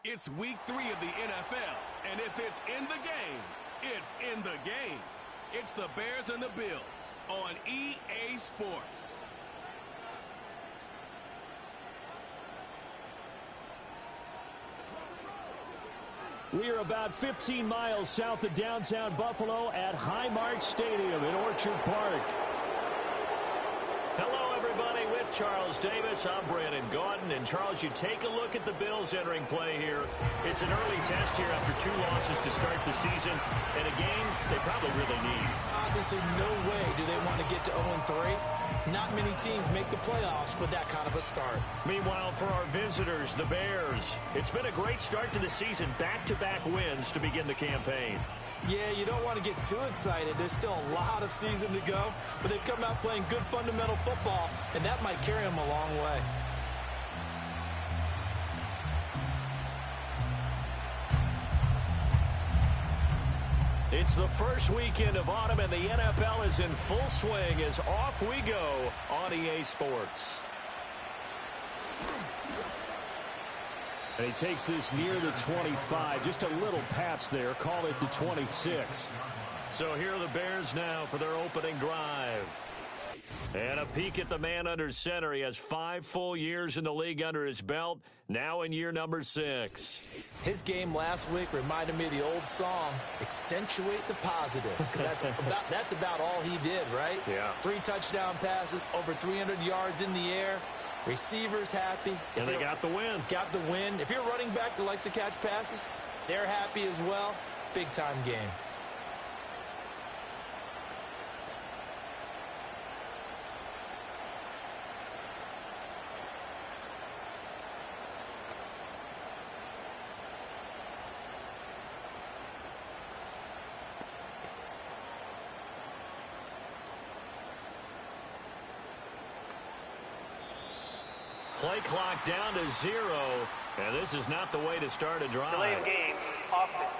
It's week 3 of the NFL, and if it's in the game, it's in the game. It's the Bears and the Bills on EA Sports. We are about 15 miles south of downtown Buffalo at Highmark Stadium in Orchard Park. Hello, everybody. With Charles Davis, I'm Brandon Gaudin. And, Charles, you take a look at the Bills entering play here. It's an early test here after 2 losses to start the season, and a game they probably really need. Obviously, no way do they want to get to 0-3. Not many teams make the playoffs with that kind of a start. Meanwhile, for our visitors, the Bears, it's been a great start to the season. Back-to-back wins to begin the campaign. Yeah, you don't want to get too excited. There's still a lot of season to go, but they've come out playing good fundamental football, and that might carry them a long way. It's the first weekend of autumn, and the NFL is in full swing as off we go on EA Sports. And he takes this near the 25, just a little pass there, call it the 26. So here are the Bears now for their opening drive. And a peek at the man under center. He has 5 full years in the league under his belt, now in year number 6. His game last week reminded me of the old song, Accentuate the Positive. That's about all he did, right? Yeah. 3 touchdown passes, over 300 yards in the air. Receivers happy. And they got the win. Got the win. If you're a running back that likes to catch passes, they're happy as well. Big-time game. Play clock down to 0, and this is not the way to start a drive. Delay of game, offense.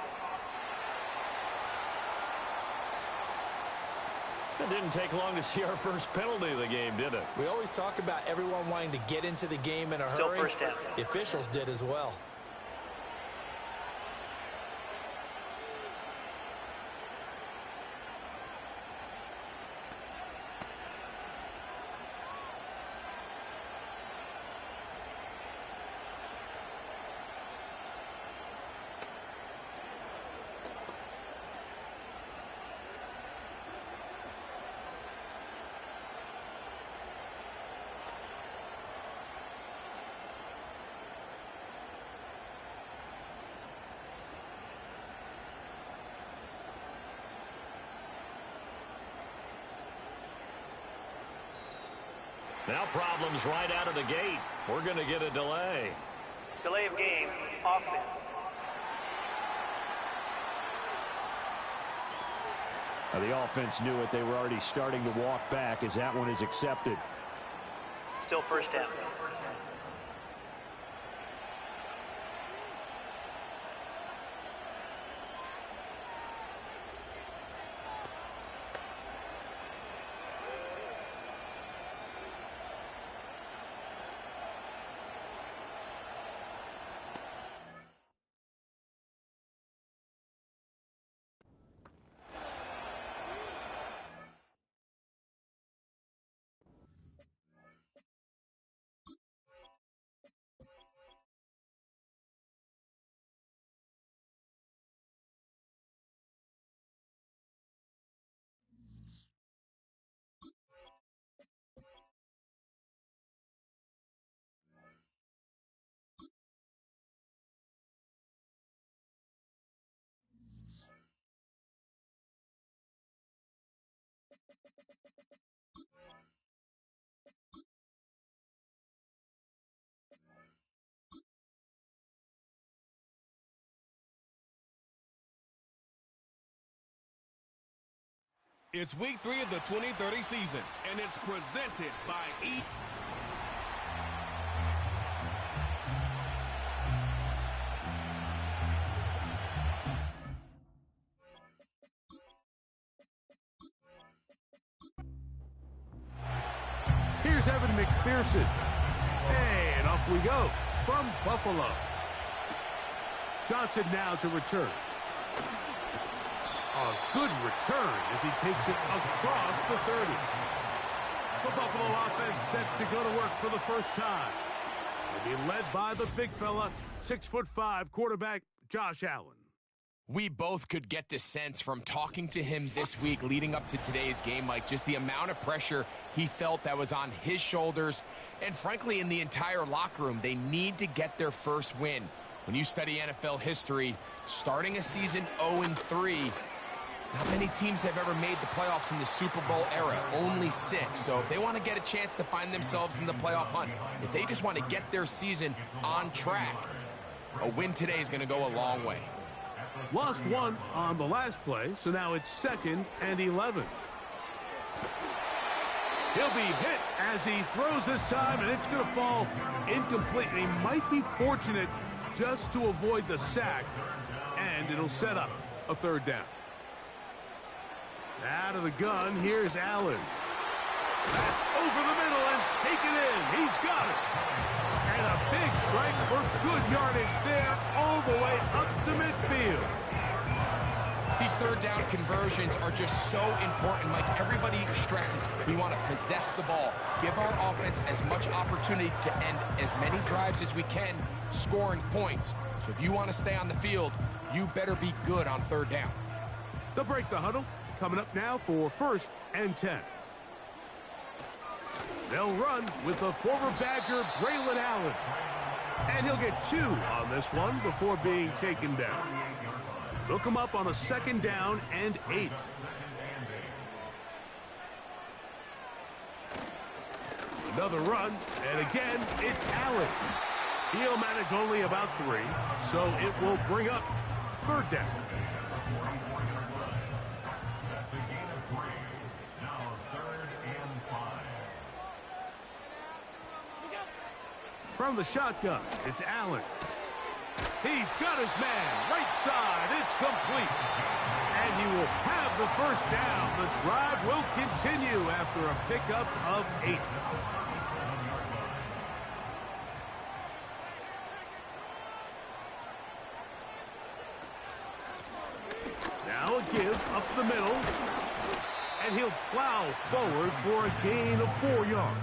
It didn't take long to see our first penalty of the game, did it? We always talk about everyone wanting to get into the game in a hurry. Still first down. The officials did as well. Now problems right out of the gate. We're going to get a delay. Delay of game, offense. Now the offense knew it. They were already starting to walk back as that one is accepted. Still first down. It's week 3 of the 2030 season, and it's presented by EA. Here's Evan McPherson. And off we go from Buffalo. Johnson now to return. A good return as he takes it across the 30. The Buffalo offense set to go to work for the first time. They'll be led by the big fella, 6'5" quarterback Josh Allen. We both could get the sense from talking to him this week leading up to today's game, Mike, just the amount of pressure he felt that was on his shoulders. And frankly, in the entire locker room, they need to get their first win. When you study NFL history, starting a season 0-3, not many teams have ever made the playoffs in the Super Bowl era, only 6. So if they want to get a chance to find themselves in the playoff hunt, if they just want to get their season on track, a win today is going to go a long way. Lost one on the last play, so now it's 2nd and 11. He'll be hit as he throws this time, and it's going to fall incomplete. He might be fortunate just to avoid the sack, and it'll set up a 3rd down. Out of the gun, here's Allen. That's over the middle and taken in. He's got it. And a big strike for good yardage there all the way up to midfield. These 3rd down conversions are just so important, Mike. Everybody stresses we want to possess the ball, give our offense as much opportunity to end as many drives as we can, scoring points. So if you want to stay on the field, you better be good on 3rd down. They'll break the huddle. Coming up now for 1st and 10. They'll run with the former Badger, Braylon Allen. And he'll get 2 on this one before being taken down. They'll come up on a 2nd down and 8. Another run, and again, it's Allen. He'll manage only about 3, so it will bring up 3rd down. From the shotgun, it's Allen. He's got his man, right side, it's complete. And he will have the 1st down. The drive will continue after a pickup of 8. Now a give up the middle. And he'll plow forward for a gain of 4 yards.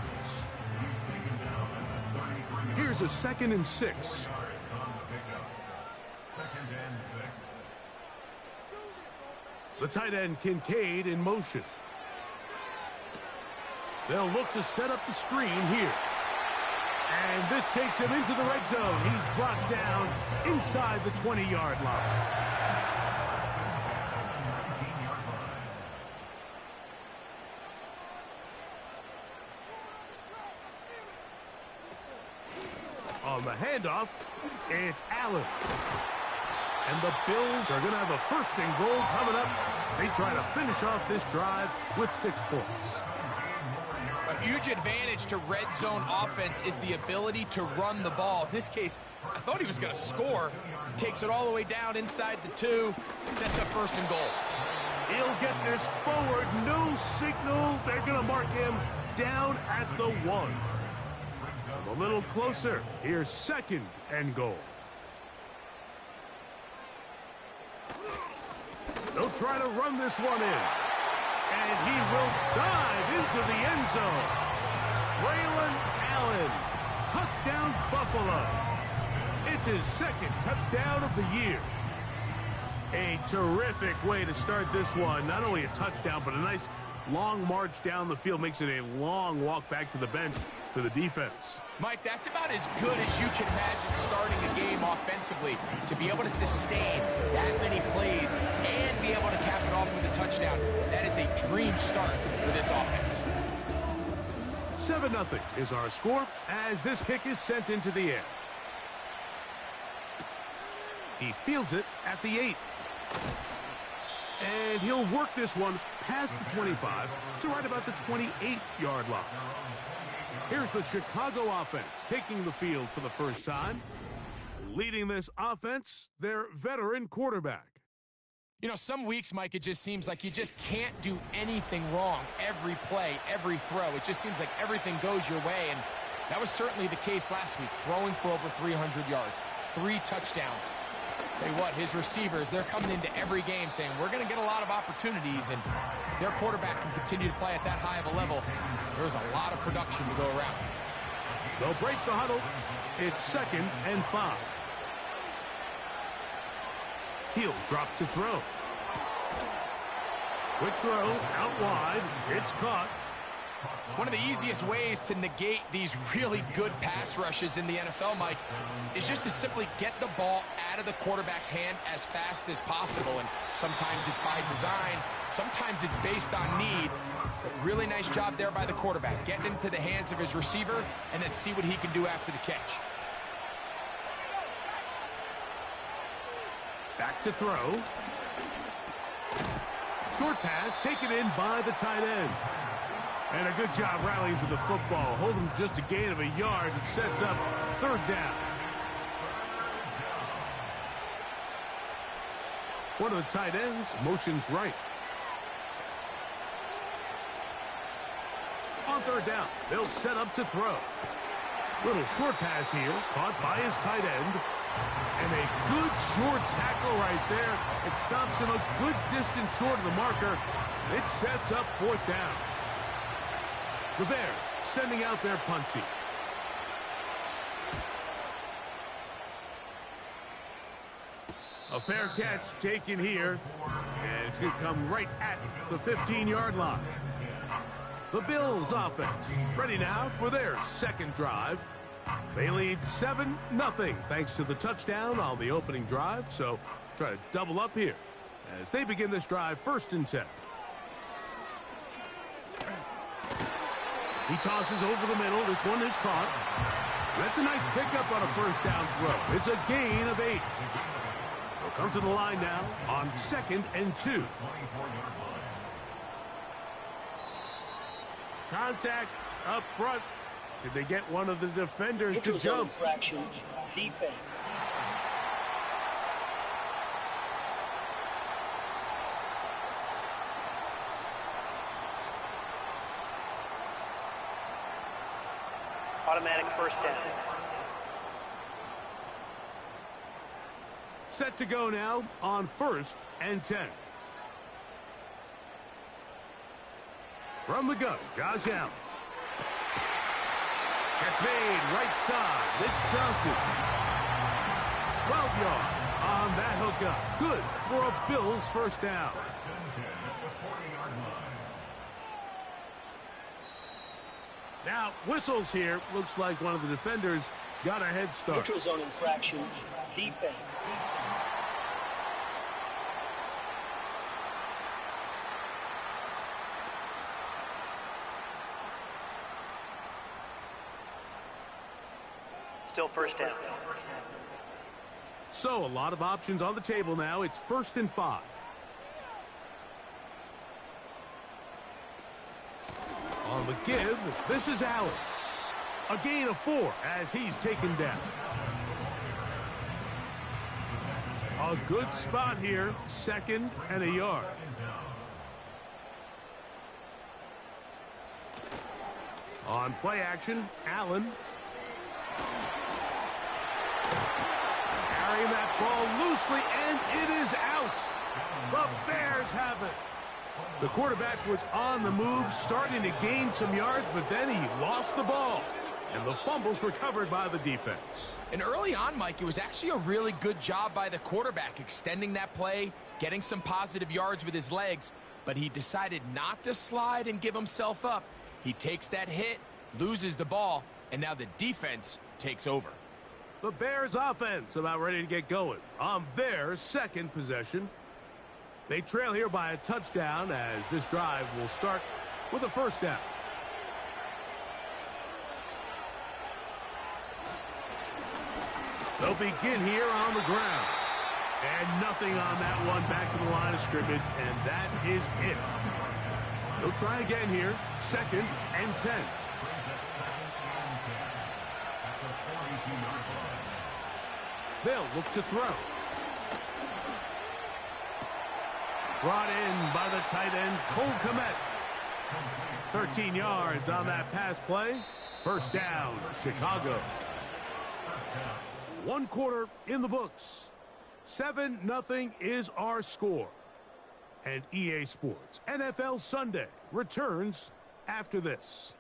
Here's a 2nd and 6. The tight end Kincaid in motion. They'll look to set up the screen here. And this takes him into the red zone. He's brought down inside the 20-yard line. On the handoff, it's Allen. And the Bills are going to have a 1st and goal coming up. They try to finish off this drive with 6 points. A huge advantage to red zone offense is the ability to run the ball. In this case, I thought he was going to score. He takes it all the way down inside the 2, sets up 1st and goal. He'll get this forward, no signal. They're going to mark him down at the 1. A little closer. Here's 2nd and goal. They'll try to run this one in. And he will dive into the end zone. Braylon Allen. Touchdown, Buffalo. It's his 2nd touchdown of the year. A terrific way to start this one. Not only a touchdown, but a nice long march down the field. Makes it a long walk back to the bench for the defense. Mike, that's about as good as you can imagine starting a game offensively. To be able to sustain that many plays and be able to cap it off with a touchdown, that is a dream start for this offense. 7-0 is our score as this kick is sent into the air. He fields it at the 8. And he'll work this one past the 25 to right about the 28-yard line. Here's the Chicago offense taking the field for the first time. Leading this offense, their veteran quarterback. You know, some weeks, Mike, it just seems like you just can't do anything wrong every play, every throw. It just seems like everything goes your way, and that was certainly the case last week, throwing for over 300 yards, 3 touchdowns. Tell you what, his receivers, they're coming into every game saying, we're going to get a lot of opportunities, and their quarterback can continue to play at that high of a level. There's a lot of production to go around. They'll break the huddle. It's 2nd and 5. He'll drop to throw. Quick throw, out wide. It's caught. One of the easiest ways to negate these really good pass rushes in the NFL, Mike, is just to simply get the ball out of the quarterback's hand as fast as possible. And sometimes it's by design, sometimes it's based on need. But really nice job there by the quarterback. Getting into the hands of his receiver and then see what he can do after the catch. Back to throw. Short pass taken in by the tight end. And a good job rallying to the football. Holding just a gain of a yard and sets up 3rd down. One of the tight ends motions right. On 3rd down, they'll set up to throw. Little short pass here, caught by his tight end. And a good short tackle right there. It stops him a good distance short of the marker. And it sets up 4th down. The Bears sending out their punt team. A fair catch taken here. And it's going to come right at the 15-yard line. The Bills offense ready now for their 2nd drive. They lead 7-0 thanks to the touchdown on the opening drive. So try to double up here as they begin this drive 1st and 10. He tosses over the middle. This one is caught. That's a nice pickup on a 1st down throw. It's a gain of 8. They'll come to the line now on 2nd and 2. Contact up front. Did they get one of the defenders to jump? Infraction, defense. Automatic 1st down. Set to go now on 1st and 10. From the gun, Josh Allen. That's made right side. It's Johnson. 12 yards on that hookup. Good for a Bills 1st down. Now, whistles here. Looks like one of the defenders got a head start. Neutral zone infraction, defense. Still 1st down. So, a lot of options on the table now. It's 1st and 5. On the give, this is Allen. A gain of 4 as he's taken down. A good spot here. 2nd and a yard. On play action, Allen. Carrying that ball loosely, and it is out. The Bears have it. The quarterback was on the move, starting to gain some yards, but then he lost the ball. And the fumble's recovered by the defense. And early on, Mike, it was actually a really good job by the quarterback, extending that play, getting some positive yards with his legs, but he decided not to slide and give himself up. He takes that hit, loses the ball, and now the defense takes over. The Bears offense about ready to get going on their 2nd possession. They trail here by a touchdown as this drive will start with a 1st down. They'll begin here on the ground. And nothing on that one, back to the line of scrimmage, and that is it. They'll try again here, 2nd and 10. They'll look to throw. Brought in by the tight end, Cole Kmet. 13 yards on that pass play. 1st down, Chicago. 1 quarter in the books. 7-0 is our score. And EA Sports NFL Sunday returns after this.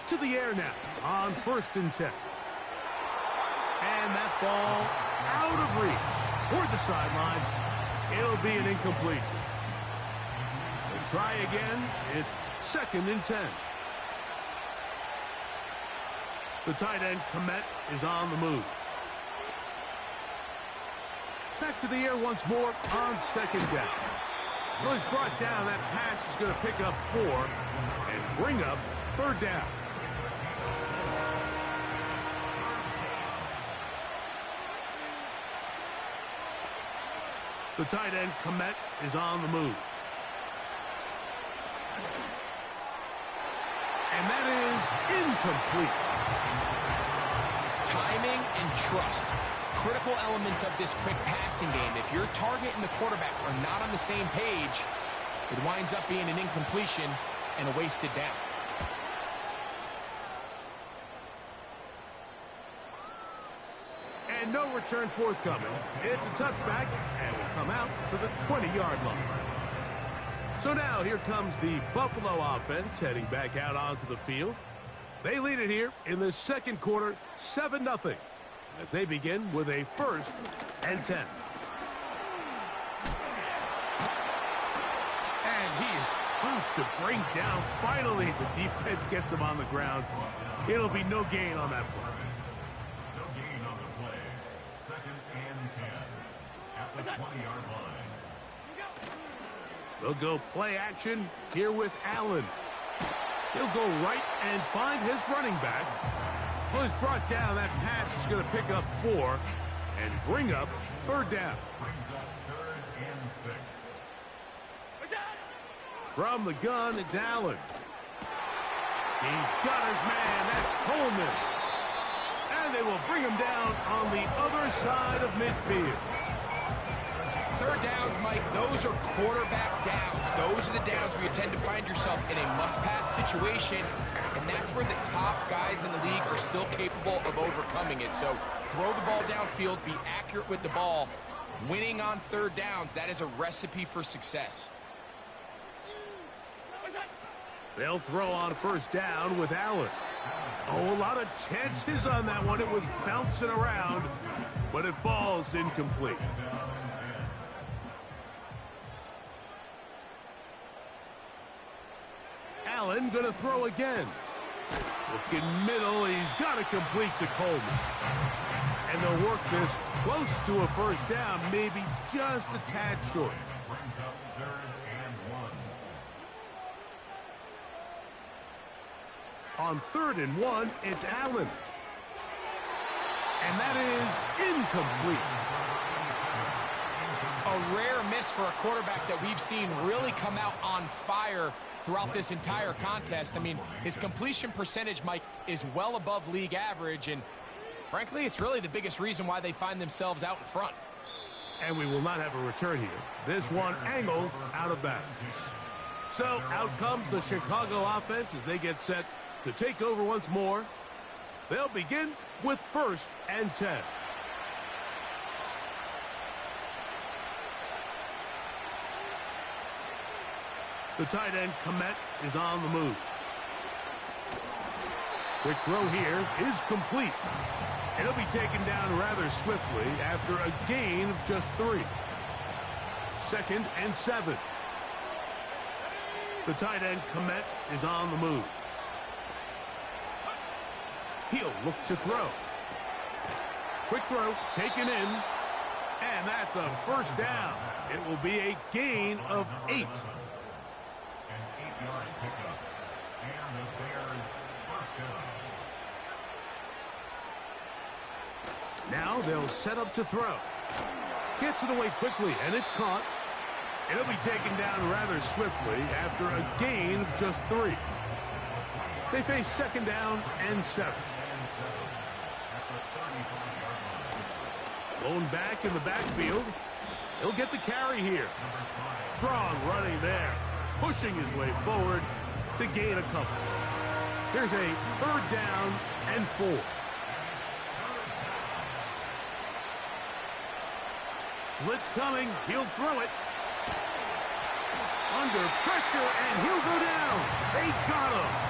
To the air now on 1st and 10. And that ball out of reach toward the sideline. It'll be an incompletion. They'll try again. It's 2nd and 10. The tight end, Komet, is on the move. Back to the air once more on 2nd down. Well, he's brought down. That pass is going to pick up 4 and bring up 3rd down. The tight end, Komet, is on the move. And that is incomplete. Timing and trust. Critical elements of this quick passing game. If your target and the quarterback are not on the same page, it winds up being an incompletion and a wasted down. And no return forthcoming. It's a touchback and will come out to the 20-yard line. So now here comes the Buffalo offense heading back out onto the field. They lead it here in the 2nd quarter, 7-0, as they begin with a 1st and 10. And he is tough to bring down. Finally, the defense gets him on the ground. It'll be no gain on that play. The 20-yard line. They'll go play action here with Allen. He'll go right and find his running back. Well, he's brought down. That pass is going to pick up 4 and bring up 3rd down. Brings up 3rd and 6. From the gun, it's Allen. He's got his man. That's Coleman. And they will bring him down on the other side of midfield. 3rd downs, Mike, those are quarterback downs. Those are the downs where you tend to find yourself in a must-pass situation, and that's where the top guys in the league are still capable of overcoming it. So throw the ball downfield, be accurate with the ball. Winning on 3rd downs, that is a recipe for success. They'll throw on 1st down with Allen. Oh, a lot of chances on that one. It was bouncing around, but it falls incomplete. Allen going to throw again. Looking middle, he's got to complete to Coleman. And they'll work this close to a 1st down, maybe just a tad short. Brings up 3rd and 1. On 3rd and 1, it's Allen. And that is incomplete. A rare miss for a quarterback that we've seen really come out on fire throughout this entire contest. I mean, his completion percentage, Mike, is well above league average, and frankly, it's really the biggest reason why they find themselves out in front. And we will not have a return here. This one angled out of bounds. So out comes the Chicago offense as they get set to take over once more. They'll begin with 1st and 10. The tight end, Komet, is on the move. Quick throw here is complete. It'll be taken down rather swiftly after a gain of just 3. 2nd and 7. The tight end, Komet, is on the move. He'll look to throw. Quick throw, taken in, and that's a 1st down. It will be a gain of 8. An 8-yard pickup. And the Bears 1st down. Now they'll set up to throw. Gets it away quickly, and it's caught. It'll be taken down rather swiftly after a gain of just 3. They face 2nd down and 7. Blown back in the backfield. He'll get the carry here. Strong running there, pushing his way forward to gain a couple. Here's a 3rd down and 4. Blitz coming. He'll throw it. Under pressure, and he'll go down. They got him.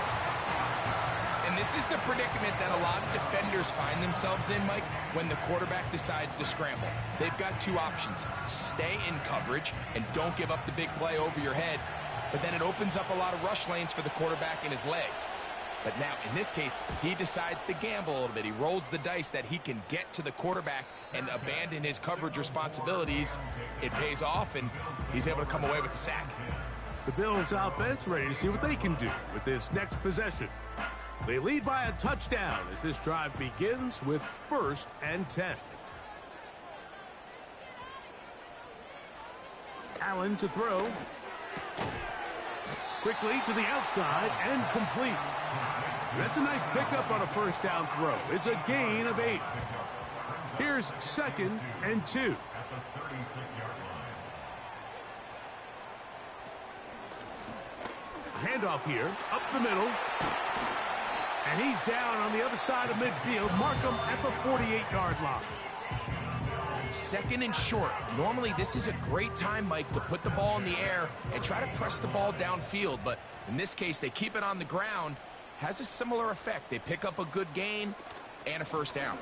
And this is the predicament that a lot of defenders find themselves in, Mike, when the quarterback decides to scramble. They've got 2 options. Stay in coverage and don't give up the big play over your head. But then it opens up a lot of rush lanes for the quarterback and his legs. But now, in this case, he decides to gamble a little bit. He rolls the dice that he can get to the quarterback and abandon his coverage responsibilities. It pays off, and he's able to come away with the sack. The Bills offense ready to see what they can do with this next possession. They lead by a touchdown as this drive begins with 1st and 10. Allen to throw. Quickly to the outside and complete. That's a nice pickup on a 1st down throw. It's a gain of 8. Here's 2nd and 2. Handoff here, up the middle. And he's down on the other side of midfield. Mark him at the 48-yard line. 2nd and short. Normally, this is a great time, Mike, to put the ball in the air and try to press the ball downfield. But in this case, they keep it on the ground. Has a similar effect. They pick up a good gain and a 1st down.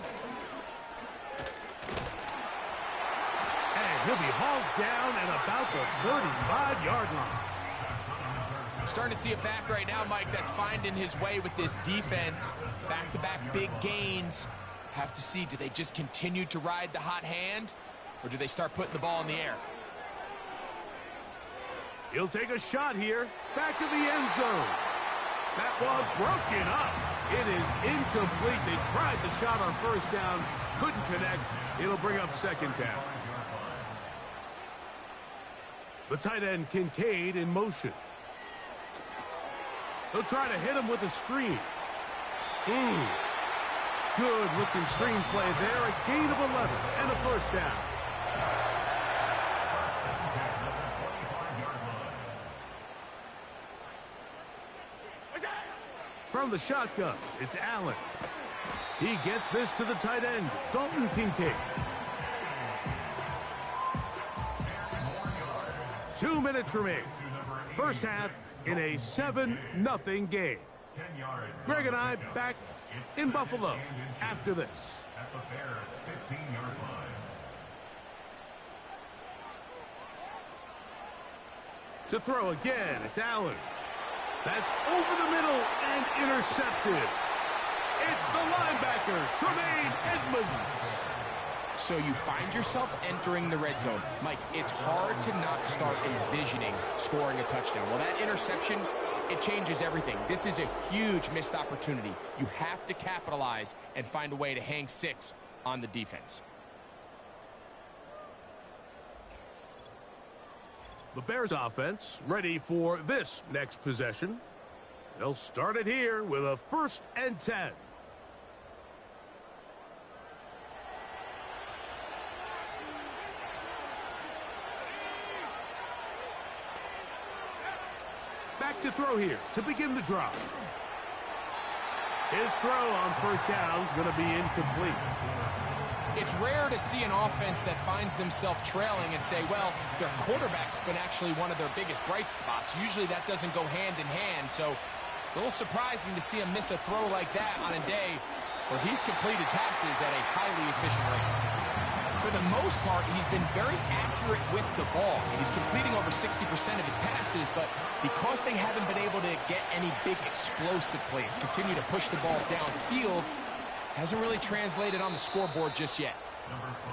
And he'll be hauled down at about the 35-yard line. Starting to see a back right now, Mike, that's finding his way with this defense. Back-to-back big gains. Have to see, do they just continue to ride the hot hand, or do they start putting the ball in the air? He'll take a shot here. Back to the end zone. That ball broken up. It is incomplete. They tried the shot on 1st down. Couldn't connect. It'll bring up 2nd down. The tight end, Kincaid, in motion. He'll try to hit him with a screen. Good-looking screen play there. A gain of 11 and a 1st down. From the shotgun, it's Allen. He gets this to the tight end, Dalton Kincaid. 2 minutes remain. 1st half in a 7-0 game. Greg and I back in Buffalo after this. At the Bears' 15-yard line. To throw again, it's Allen. That's over the middle and intercepted. It's the linebacker, Tremaine Edmonds. So you find yourself entering the red zone. Mike, it's hard to not start envisioning scoring a touchdown. Well, that interception, it changes everything. This is a huge missed opportunity. You have to capitalize and find a way to hang 6 on the defense. The Bears offense ready for this next possession. They'll start it here with a 1st and 10. Back to throw here to begin the drive. His throw on 1st down is going to be incomplete. It's rare to see an offense that finds themselves trailing and say, well, their quarterback's been actually one of their biggest bright spots. Usually that doesn't go hand in hand, so it's a little surprising to see him miss a throw like that on a day where he's completed passes at a highly efficient rate. For the most part, he's been very accurate with the ball. He's completing over 60% of his passes, but because they haven't been able to get any big explosive plays, continue to push the ball downfield, hasn't really translated on the scoreboard just yet.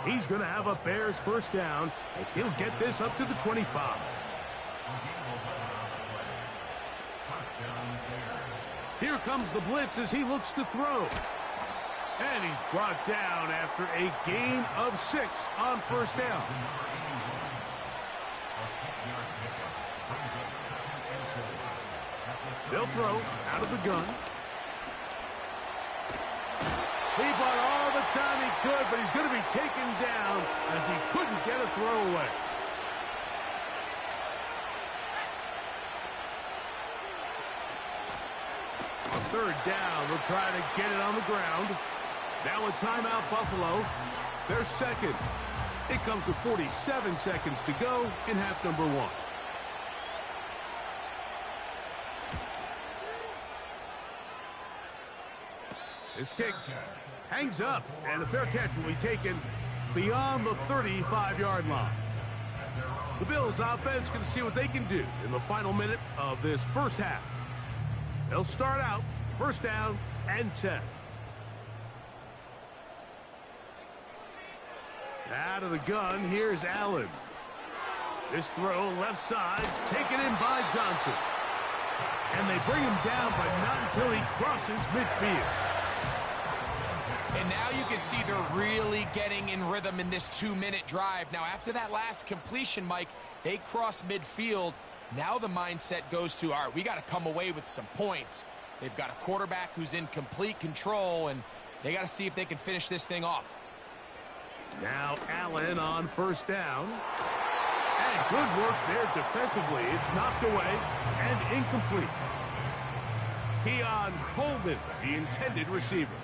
He's going to have a Bears 1st down as he'll get this up to the 25. Here comes the blitz as he looks to throw. And he's brought down after a gain of 6 on 1st down. They'll throw out of the gun. He bought all the time he could, but he's going to be taken down as he couldn't get a throw away. third down. They'll try to get it on the ground. Now a timeout, Buffalo. They're second. It comes with 47 seconds to go in half number one. This kick hangs up, and a fair catch will be taken beyond the 35-yard line. The Bills offense going to see what they can do in the final minute of this first half. They'll start out first down and 10. Out of the gun, here's Allen. This throw left side, taken in by Johnson. And they bring him down, but not until he crosses midfield. And now you can see they're really getting in rhythm in this 2-minute drive. Now, after that last completion, Mike, they cross midfield. Now the mindset goes to, all right, we got to come away with some points. They've got a quarterback who's in complete control, and they got to see if they can finish this thing off. Now Allen on first down. And good work there defensively. It's knocked away and incomplete. Keon Coleman, the intended receiver.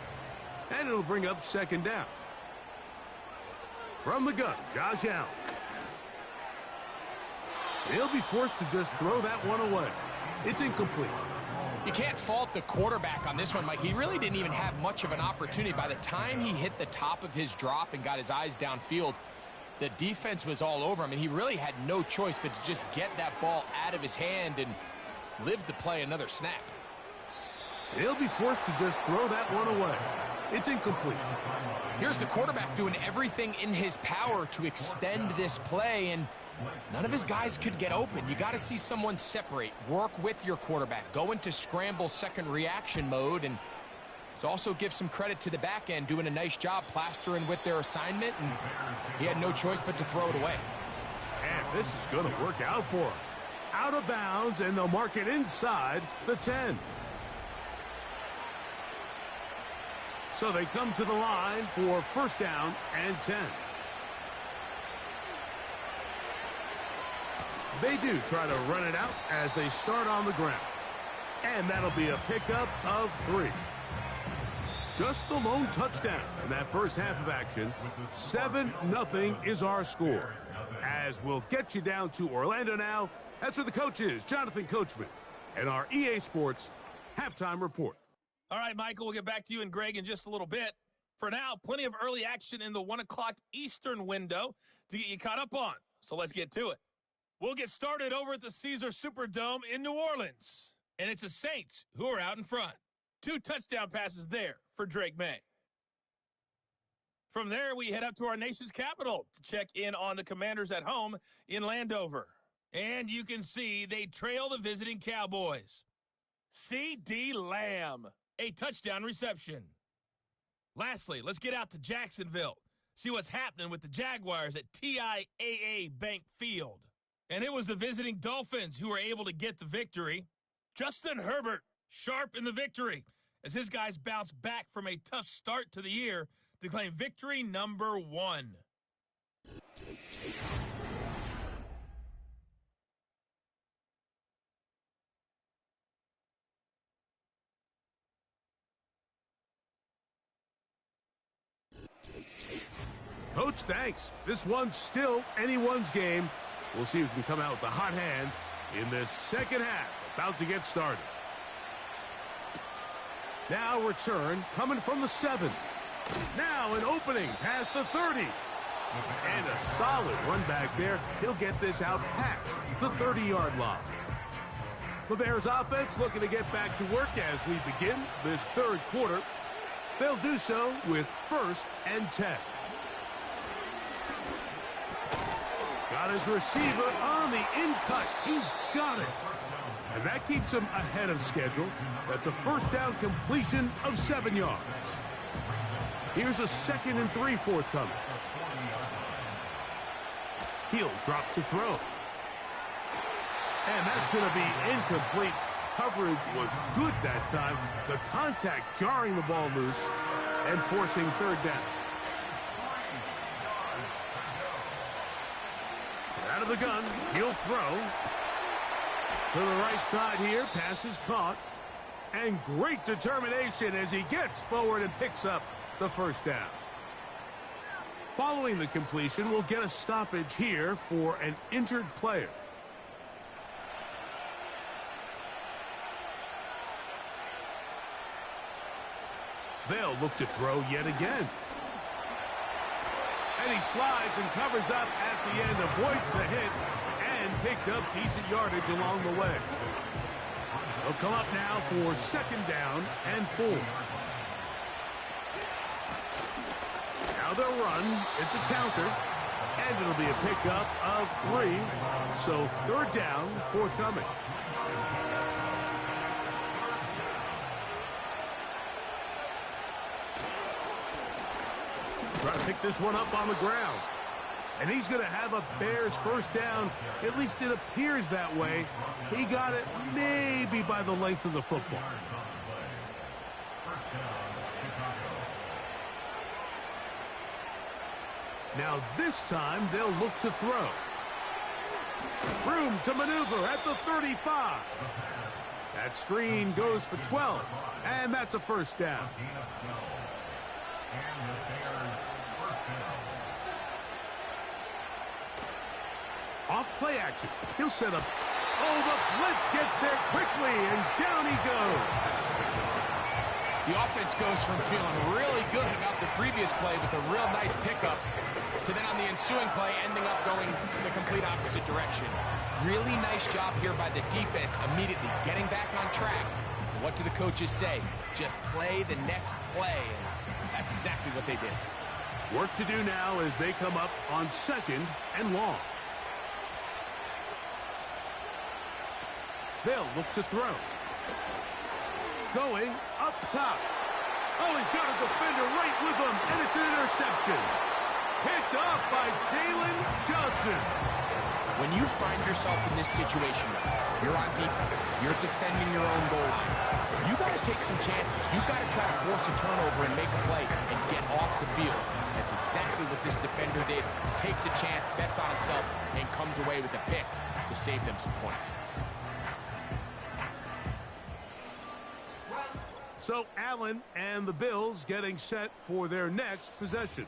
And it'll bring up second down. From the gun, Josh Allen. He'll be forced to just throw that one away. It's incomplete. You can't fault the quarterback on this one, Mike. He really didn't even have much of an opportunity. By the time he hit the top of his drop and got his eyes downfield, the defense was all over him, and he really had no choice but to just get that ball out of his hand and live to play another snap. He'll be forced to just throw that one away. It's incomplete. Here's the quarterback doing everything in his power to extend this play, and none of his guys could get open. You got to see someone separate, work with your quarterback, go into scramble second reaction mode, and let's also give some credit to the back end doing a nice job plastering with their assignment, and he had no choice but to throw it away. And this is going to work out for him. Out of bounds, and they'll mark it inside the 10. So they come to the line for first down and 10. They do try to run it out as they start on the ground. And that'll be a pickup of 3. Just the lone touchdown in that first half of action. 7-0 is our score. As we'll get you down to Orlando now. That's where the coach is, Jonathan Coachman, and our EA Sports halftime report. All right, Michael, we'll get back to you and Greg in just a little bit. For now, plenty of early action in the 1 o'clock Eastern window to get you caught up on. So let's get to it. We'll get started over at the Caesars Superdome in New Orleans. And it's the Saints who are out in front. 2 touchdown passes there for Drake May. From there, we head up to our nation's capital to check in on the Commanders at home in Landover. And you can see they trail the visiting Cowboys. C.D. Lamb, a touchdown reception. Lastly, let's get out to Jacksonville. See what's happening with the Jaguars at TIAA Bank Field. And it was the visiting Dolphins who were able to get the victory. Justin Herbert, sharp in the victory, as his guys bounce back from a tough start to the year to claim victory number 1. Coach, thanks. This one's still anyone's game. We'll see who can come out with the hot hand in this second half. About to get started. Now return coming from the 7. Now an opening past the 30. And a solid run back there. He'll get this out past the 30-yard line. The Bears offense looking to get back to work as we begin this third quarter. They'll do so with first and 10. Got his receiver on the in-cut. He's got it. And that keeps him ahead of schedule. That's a first down completion of 7 yards. Here's a 2nd and 3 forthcoming. He'll drop to throw. And that's going to be incomplete. Coverage was good that time. The contact jarring the ball loose and forcing third down. Out of the gun, he'll throw. To the right side here, pass is caught. And great determination as he gets forward and picks up the first down. Following the completion, we'll get a stoppage here for an injured player. They'll look to throw yet again. And he slides and covers up at the end, avoids the hit, and picked up decent yardage along the way. They'll come up now for second down and 4. Now they'll run. It's a counter. And it'll be a pickup of 3. So third down, forthcoming. Trying to pick this one up on the ground. And he's going to have a Bears first down. At least it appears that way. He got it maybe by the length of the football. Now this time they'll look to throw. Room to maneuver at the 35. That screen goes for 12. And that's a first down. Off play action. He'll set up. Oh, the blitz gets there quickly, and down he goes. The offense goes from feeling really good about the previous play with a real nice pickup to then on the ensuing play ending up going the complete opposite direction. Really nice job here by the defense immediately getting back on track. And what do the coaches say? Just play the next play. And that's exactly what they did. Work to do now as they come up on second and long. They'll look to throw. Going up top. Oh, he's got a defender right with him, and it's an interception. Picked off by Jalen Johnson. When you find yourself in this situation, you're on defense. You're defending your own goal line. You got to take some chances. You got to try to force a turnover and make a play and get off the field. That's exactly what this defender did. Takes a chance, bets on himself, and comes away with a pick to save them some points. So Allen and the Bills getting set for their next possession.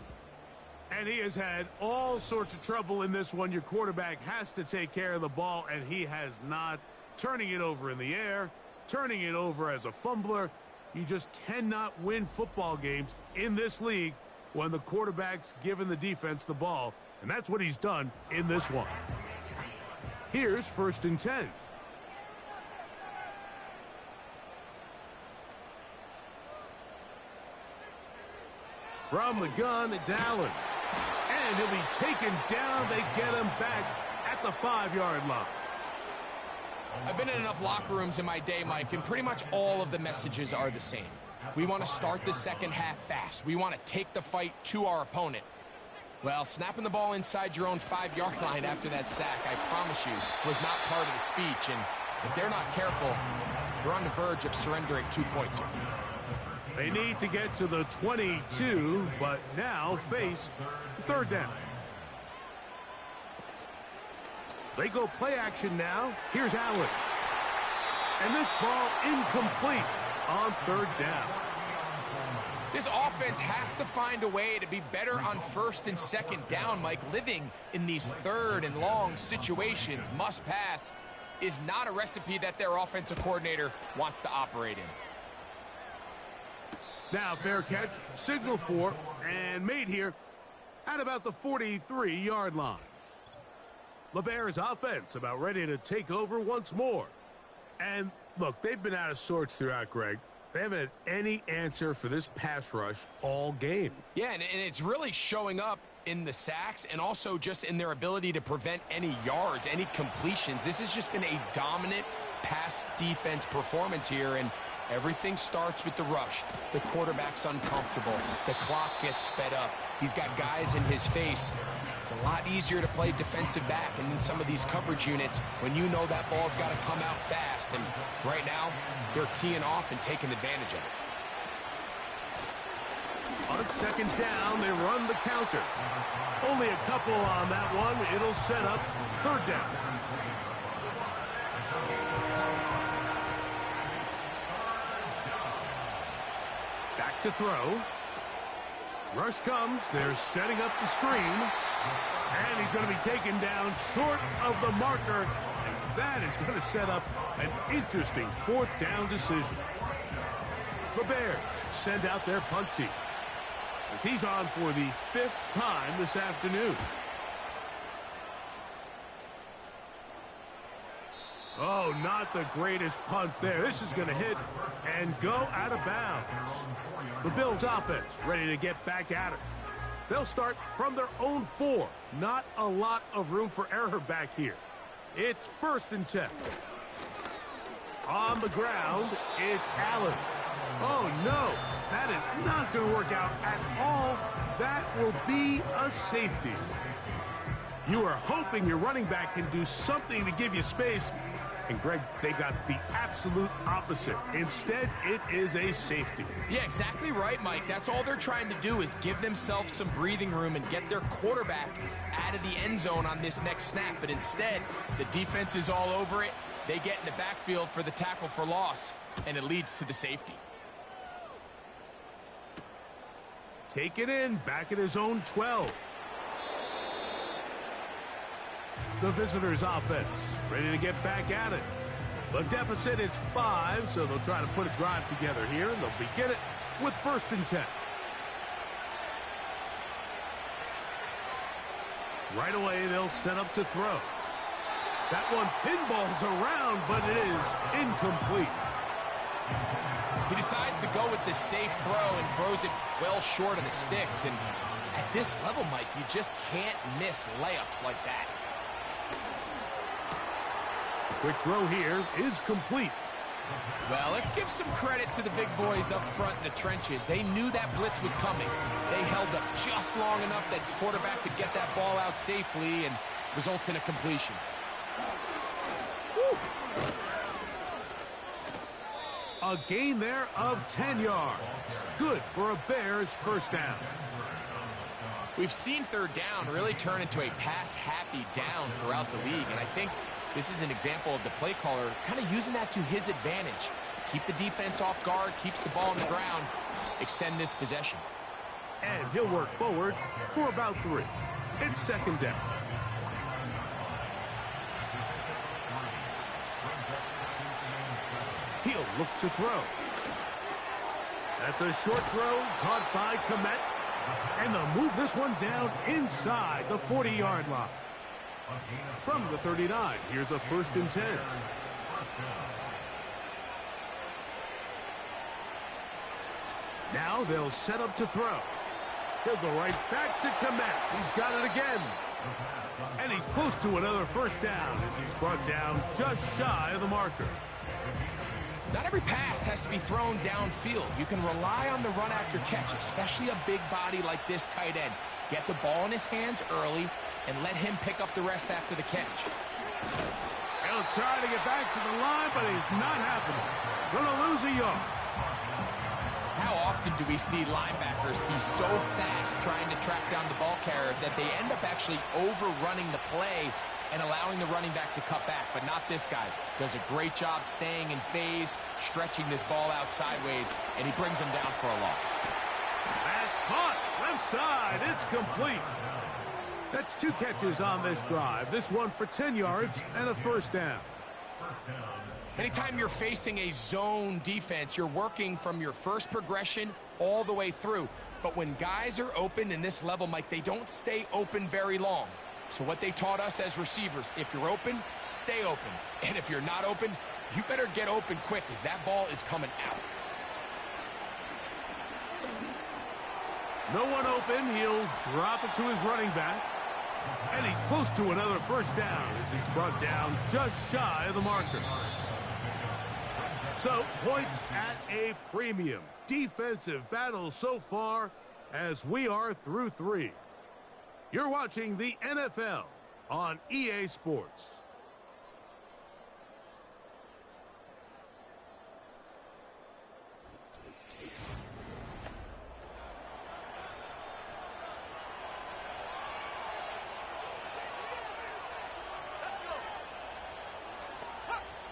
And he has had all sorts of trouble in this one. Your quarterback has to take care of the ball, and he has not. Turning it over in the air, turning it over as a fumbler. You just cannot win football games in this league when the quarterback's giving the defense the ball. And that's what he's done in this one. Here's 1st and 10. From the gun, it's Allen. And he'll be taken down. They get him back at the 5-yard line. I've been in enough locker rooms in my day, Mike, and pretty much all of the messages are the same. We want to start the second half fast. We want to take the fight to our opponent. Well, snapping the ball inside your own 5-yard line after that sack, I promise you, was not part of the speech. And if they're not careful, they're on the verge of surrendering 2 points here. They need to get to the 22, but now face third down. They go play action now. Here's Allen. And this ball incomplete on third down. This offense has to find a way to be better on 1st and 2nd down, Mike. Living in these 3rd and long situations, must pass, is not a recipe that their offensive coordinator wants to operate in. Now fair catch, signal for, and made here at about the 43-yard line. The Bears offense about ready to take over once more. And look, they've been out of sorts throughout, Greg. They haven't had any answer for this pass rush all game. Yeah, and it's really showing up in the sacks and also just in their ability to prevent any yards, any completions. This has just been a dominant pass defense performance here, and everything starts with the rush. The quarterback's uncomfortable. The clock gets sped up. He's got guys in his face. It's a lot easier to play defensive back and in some of these coverage units when you know that ball's got to come out fast. And right now, they're teeing off and taking advantage of it. On 2nd down, they run the counter. Only a couple on that one. It'll set up 3rd down. to throw. Rush comes. They're setting up the screen. And he's going to be taken down short of the marker. And that is going to set up an interesting fourth down decision. The Bears send out their punt team, as he's on for the 5th time this afternoon. Oh, not the greatest punt there. This is going to hit and go out of bounds. The Bills offense ready to get back at it. They'll start from their own 4. Not a lot of room for error back here. It's 1st and 10. On the ground, it's Allen. Oh, no. That is not going to work out at all. That will be a safety. You are hoping your running back can do something to give you space. And, Greg, they got the absolute opposite. Instead, it is a safety. Yeah, exactly right, Mike. That's all they're trying to do is give themselves some breathing room and get their quarterback out of the end zone on this next snap. But instead, the defense is all over it. They get in the backfield for the tackle for loss, and it leads to the safety. Take it in, back at his own 12. The visitors' offense ready to get back at it. The deficit is 5, so they'll try to put a drive together here, and they'll begin it with 1st and 10. Right away, they'll set up to throw. That one pinballs around, but it is incomplete. He decides to go with the safe throw and throws it well short of the sticks. And at this level, Mike, you just can't miss layups like that. Quick throw here is complete. Well, let's give some credit to the big boys up front in the trenches. They knew that blitz was coming. They held up just long enough that the quarterback could get that ball out safely and results in a completion. Woo. A gain there of 10 yards. Good for a Bears 1st down. We've seen 3rd down really turn into a pass-happy down throughout the league, and I think this is an example of the play caller kind of using that to his advantage. Keep the defense off guard, keeps the ball on the ground, extend this possession. And he'll work forward for about 3. It's 2nd down. He'll look to throw. That's a short throw caught by Komet. And they'll move this one down inside the 40-yard line. From the 39, here's a 1st and 10. Now they'll set up to throw. He'll go right back to Komet. He's got it again. And he's close to another 1st down as he's brought down just shy of the marker. Not every pass has to be thrown downfield. You can rely on the run after catch, especially a big body like this tight end. Get the ball in his hands early and let him pick up the rest after the catch. He'll try to get back to the line, but it's not happening. Gonna lose a yard. How often do we see linebackers be so fast trying to track down the ball carrier that they end up actually overrunning the play and allowing the running back to cut back? But not this guy. Does a great job staying in phase, stretching this ball out sideways, and he brings him down for a loss. That's caught. Left side. It's complete. That's 2 catches on this drive. This one for 10 yards and a 1st down. Anytime you're facing a zone defense, you're working from your first progression all the way through. But when guys are open in this level, Mike, they don't stay open very long. So what they taught us as receivers, if you're open, stay open. And if you're not open, you better get open quick because that ball is coming out. No one open. He'll drop it to his running back. And he's close to another 1st down as he's brought down just shy of the marker. So points at a premium. Defensive battle so far as we are through 3. You're watching the NFL on EA Sports.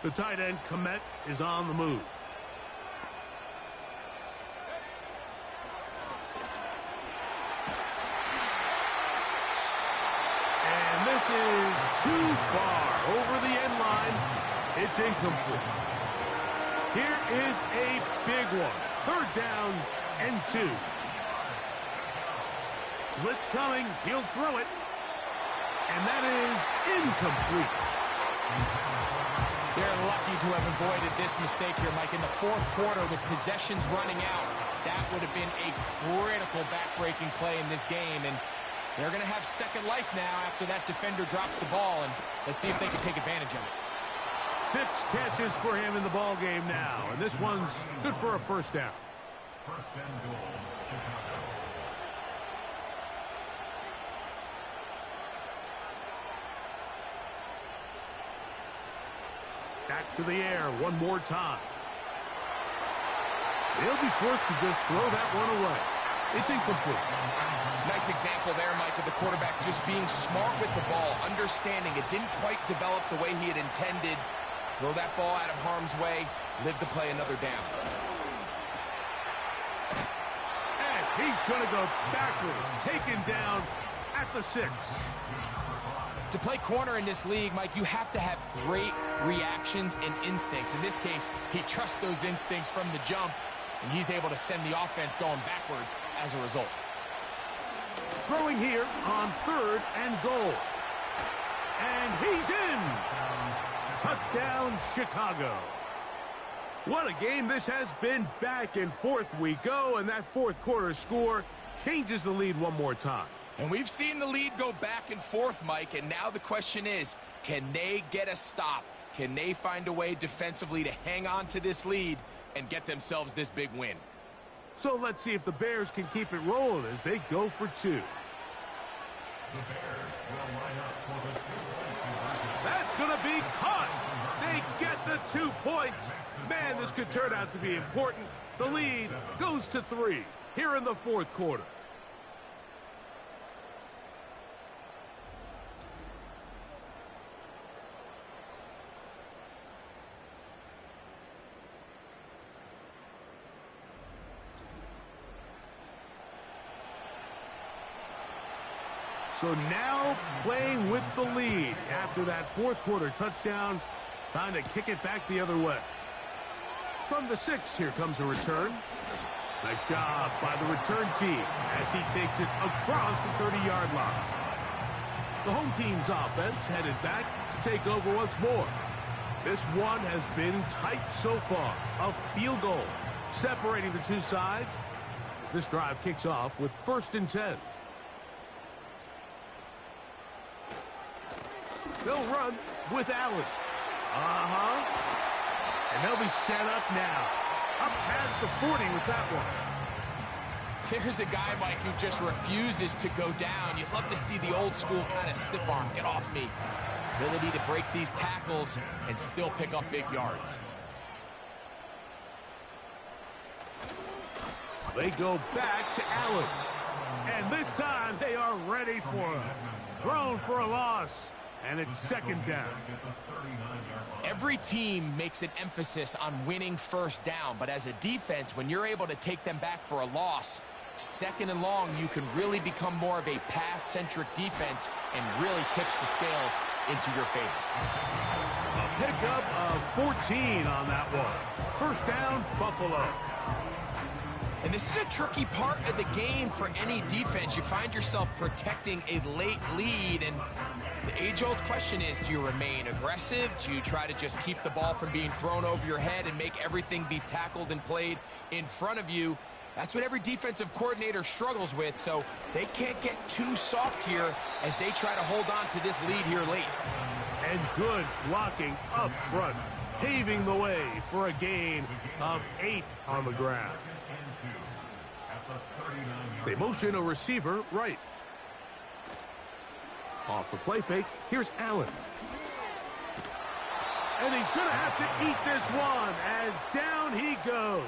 The tight end, Komet, is on the move. far over the end line. It's incomplete. Here is a big one. 3rd down and 2. Blitz coming. He'll throw it. And that is incomplete. They're lucky to have avoided this mistake here, Mike. In the 4th quarter, with possessions running out, that would have been a critical back-breaking play in this game. And they're going to have second life now after that defender drops the ball. And let's see if they can take advantage of it. 6 catches for him in the ball game now. And this one's good for a 1st down. 1st and goal, Chicago. Back to the air one more time. They'll be forced to just throw that one away. It's incomplete. Nice example there, Mike, of the quarterback just being smart with the ball, understanding it didn't quite develop the way he had intended. Throw that ball out of harm's way, live to play another down. And he's going to go backwards, taken down at the 6. To play corner in this league, Mike, you have to have great reactions and instincts. In this case, he trusts those instincts from the jump, and he's able to send the offense going backwards as a result. Throwing here on 3rd and goal. And he's in. Touchdown, Chicago. What a game this has been. Back and forth we go, and that 4th quarter score changes the lead one more time. And we've seen the lead go back and forth, Mike, and now the question is, can they get a stop? Can they find a way defensively to hang on to this lead and get themselves this big win? So let's see if the Bears can keep it rolling as they go for 2. The Bears will line up for the 2-point conversion. That's going to be caught. They get the 2 points. Man, this could turn out to be important. The lead goes to 3 here in the 4th quarter. So now playing with the lead after that 4th quarter touchdown. Time to kick it back the other way. From the 6, here comes a return. Nice job by the return team as he takes it across the 30-yard line. The home team's offense headed back to take over once more. This one has been tight so far. A field goal separating the 2 sides as this drive kicks off with 1st and 10. They'll run with Allen. And they'll be set up now. Up past the 40 with that one. There's a guy, Mike, who just refuses to go down. You'd love to see the old school kind of stiff arm. Get off me. Ability to break these tackles and still pick up big yards. They go back to Allen. And this time they are ready for him. Thrown for a loss. And it's 2nd down. Every team makes an emphasis on winning 1st down, but as a defense, when you're able to take them back for a loss, 2nd and long, you can really become more of a pass-centric defense and really tips the scales into your favor. A pickup of 14 on that one. 1st down, Buffalo. And this is a tricky part of the game for any defense. You find yourself protecting a late lead, and the age-old question is, do you remain aggressive? Do you try to just keep the ball from being thrown over your head and make everything be tackled and played in front of you? That's what every defensive coordinator struggles with, so they can't get too soft here as they try to hold on to this lead here late. And good blocking up front, paving the way for a gain of 8 on the ground. They motion a receiver right. Off the play fake, here's Allen. And he's going to have to eat this one as down he goes.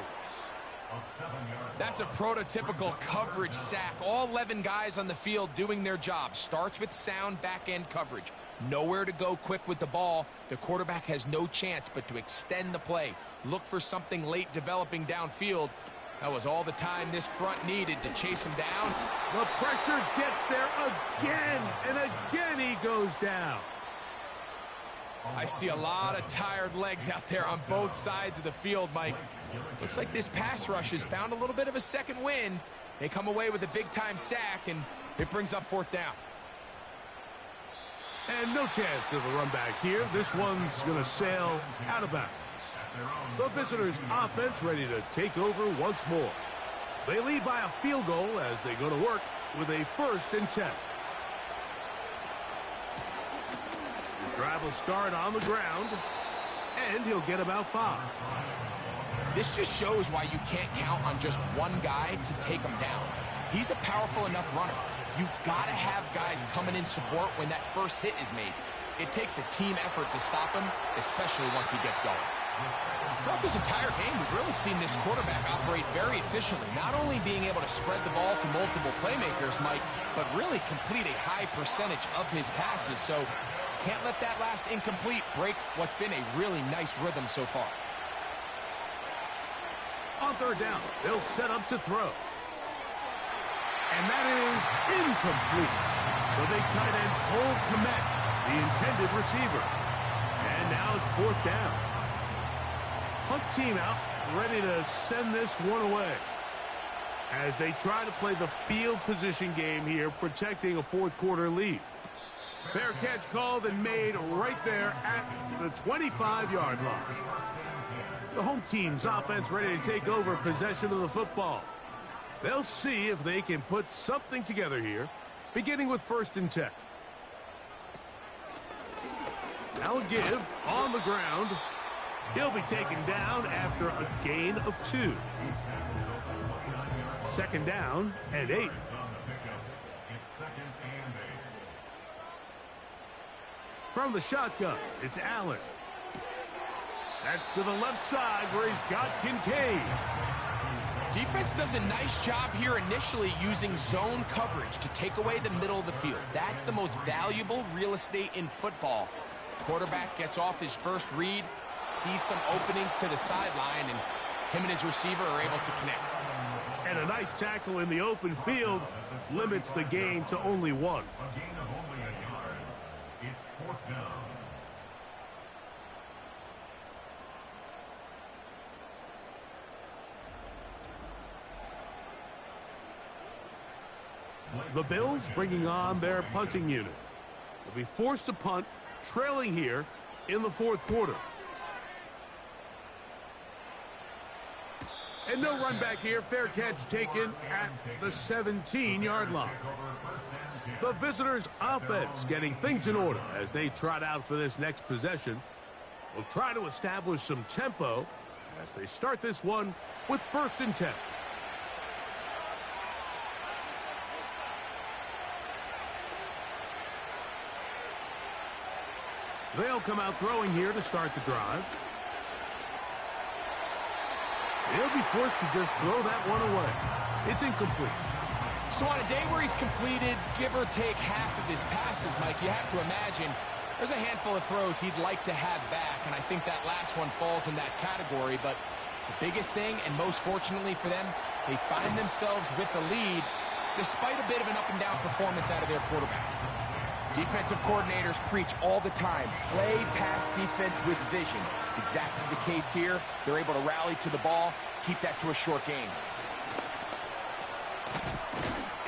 That's a prototypical coverage sack. All 11 guys on the field doing their job. Starts with sound back-end coverage. Nowhere to go quick with the ball. The quarterback has no chance but to extend the play. Look for something late developing downfield. That was all the time this front needed to chase him down. The pressure gets there again, and again he goes down. I see a lot of tired legs out there on both sides of the field, Mike. Looks like this pass rush has found a little bit of a second wind. They come away with a big-time sack, and it brings up fourth down. And no chance of a run back here. This one's going to sail out of bounds. The visitors' offense ready to take over once more. They lead by a field goal as they go to work with a 1st and 10. The drive will start on the ground, and he'll get about 5. This just shows why you can't count on just one guy to take him down. He's a powerful enough runner. You gotta have guys coming in support when that first hit is made. It takes a team effort to stop him, especially once he gets going. Throughout this entire game, we've really seen this quarterback operate very efficiently, not only being able to spread the ball to multiple playmakers, Mike, but really complete a high percentage of his passes. So can't let that last incomplete break what's been a really nice rhythm so far. On 3rd down, they'll set up to throw. And that is incomplete. The big tight end, Cole Kmet, the intended receiver. And now it's 4th down. Punt team out, ready to send this one away. As they try to play the field position game here, protecting a 4th quarter lead. Fair catch called and made right there at the 25-yard line. The home team's offense ready to take over possession of the football. They'll see if they can put something together here, beginning with 1st and 10. Now a give on the ground. He'll be taken down after a gain of 2. 2nd down and 8. From the shotgun, it's Allen. That's to the left side where he's got Kincaid. Defense does a nice job here initially using zone coverage to take away the middle of the field. That's the most valuable real estate in football. Quarterback gets off his first read, sees some openings to the sideline, and him and his receiver are able to connect. And a nice tackle in the open field limits the gain to only 1. A gain of only a yard. It's 4th down. The Bills bringing on their punting unit. They'll be forced to punt, trailing here in the 4th quarter. And no run back here. Fair catch taken at the 17-yard line. The visitors' offense getting things in order as they trot out for this next possession. Will try to establish some tempo as they start this one with 1st and 10. They'll come out throwing here to start the drive. He'll be forced to just throw that one away. It's incomplete. So on a day where he's completed, give or take half of his passes, Mike, you have to imagine there's a handful of throws he'd like to have back, and I think that last one falls in that category. But the biggest thing, and most fortunately for them, they find themselves with a lead despite a bit of an up-and-down performance out of their quarterback. Defensive coordinators preach all the time, play pass defense with vision. It's exactly the case here. They're able to rally to the ball, keep that to a short game.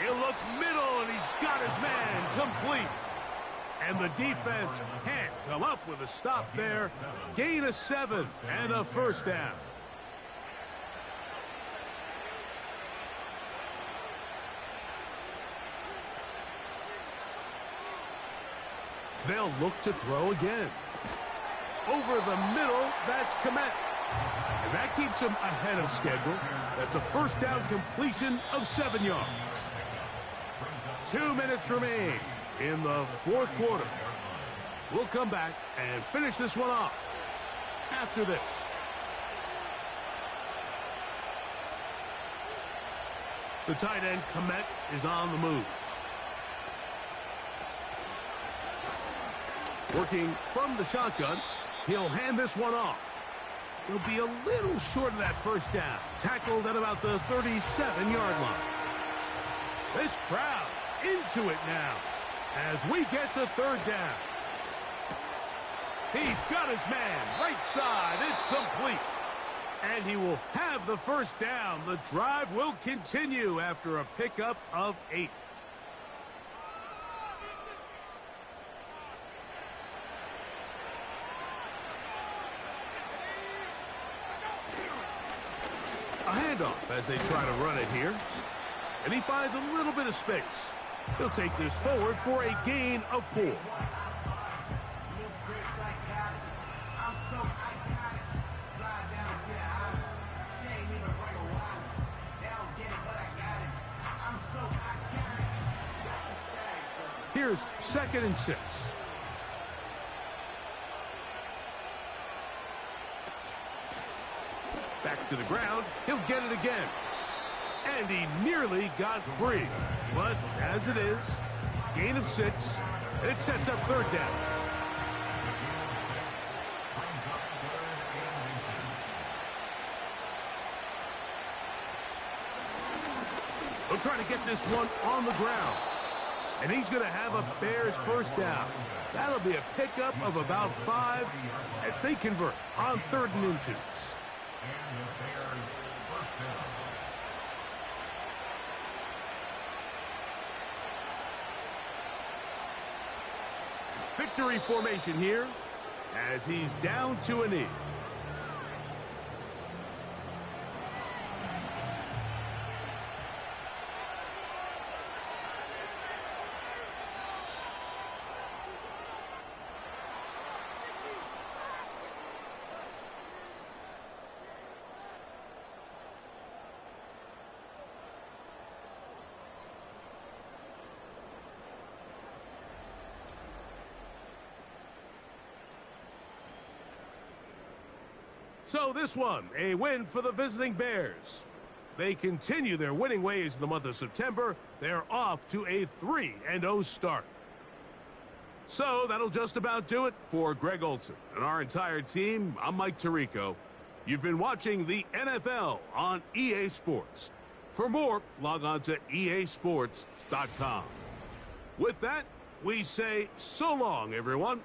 He'll look middle, and he's got his man complete. And the defense can't come up with a stop there. Gain of 7 and a 1st down. They'll look to throw again. Over the middle, that's Kmet. And that keeps him ahead of schedule. That's a 1st down completion of 7 yards. 2 minutes remain in the 4th quarter. We'll come back and finish this one off after this. The tight end, Kmet, is on the move. Working from the shotgun, he'll hand this one off. He'll be a little short of that 1st down. Tackled at about the 37-yard line. This crowd into it now as we get to 3rd down. He's got his man. Right side. It's complete. And he will have the first down. The drive will continue after a pickup of 8. A handoff as they try to run it here. And he finds a little bit of space. He'll take this forward for a gain of 4. Here's 2nd and 6. Back to the ground. He'll get it again. And he nearly got free. But as it is, gain of 6. And it sets up 3rd down. They'll try to get this one on the ground. And he's going to have a Bears first down. That'll be a pickup of about 5 as they convert on 3rd and inches. Victory formation here as he's down to a knee. So this one, a win for the visiting Bears. They continue their winning ways in the month of September. They're off to a 3-0 start. So that'll just about do it for Greg Olson and our entire team. I'm Mike Tirico. You've been watching the NFL on EA Sports. For more, log on to easports.com. With that, we say so long, everyone.